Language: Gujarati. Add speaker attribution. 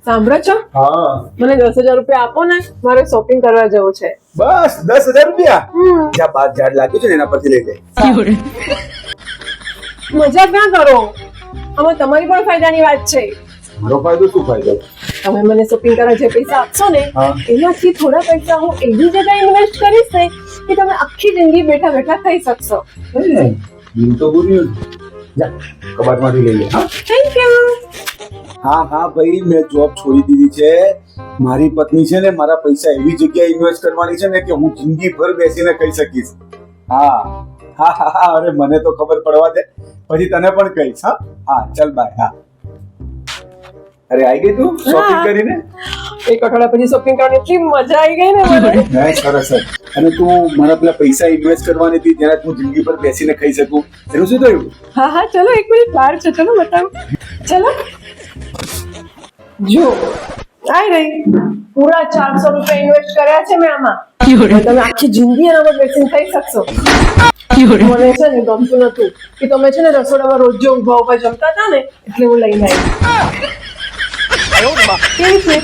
Speaker 1: સાંભળો છો?
Speaker 2: હા
Speaker 1: મને 10,000 રૂપિયા આપો ને, મારે શોપિંગ કરવા જવું છે.
Speaker 2: બસ 10,000 રૂપિયા જ્યાં બાદ ઝાડ લાગ્યું છે ને એના પરથી લઈ લે.
Speaker 1: મજાક ના કરો, આમાં તમારી પણ ફાયદાની વાત છે.
Speaker 2: મારો ફાયદો શું ફાયદો?
Speaker 1: તમે મને શોપિંગ કરવા જે પૈસા આપશો ને,
Speaker 2: હા.
Speaker 1: એમાંથી થોડા પૈસા હું એવી જગ્યાએ ઇન્વેસ્ટ કરીશ ને કે તમે આખી જિંદગી બેઠા બેઠા થઈ શકશો.
Speaker 2: દિલ તો પૂર્યું. જા કબાટમાંથી લઈ લે. હા
Speaker 1: થેન્ક યુ.
Speaker 2: હા હા ભાઈ, મેં જોબ છોડી દીધી છે. મારી પત્ની છે ને મારા પૈસા એવી જગ્યાએ ઇન્વેસ્ટ કરવાની છે ને કે હું જિંદગીભર બેસીને ખાઈ શકીશ. હા હા હા હા, અરે મને તો ખબર પડવા દે, પછી તને પણ કહીશ. હા હા ચાલ બાય. હા અરે આવી ગઈ તું શોપિંગ
Speaker 1: હા.
Speaker 2: કરીને?
Speaker 1: એક અઠવાડિયા પછી શોપિંગ કરવાની એટલી મજા આવી ગઈ ને મને.
Speaker 2: નહીં, સરસ સરસ. અને તું મારા પેલા પૈસા ઇન્વેસ્ટ કરવાની હતી જેના હું જિંદગી પર બેસીને ખાઈ શકું, એનું શું થયું?
Speaker 1: હા હા, ચલો એક મિનિટ બહાર છે, ચલો બતાવો. ચલો જો આઈ રહી, પૂરા 400 રૂપિયા ઇન્વેસ્ટ કર્યા છે મેં આમાં. હવે તમે આખી જિંદગી એના પર બેસીને ખાઈ શકશો. મને છે ને ગમતું નતું કે તમે છે ને રસોડામાં રોજ જે ઉભા ઉભા જમતા હતા ને, એટલે હું લઈને આવી. કેવી છે?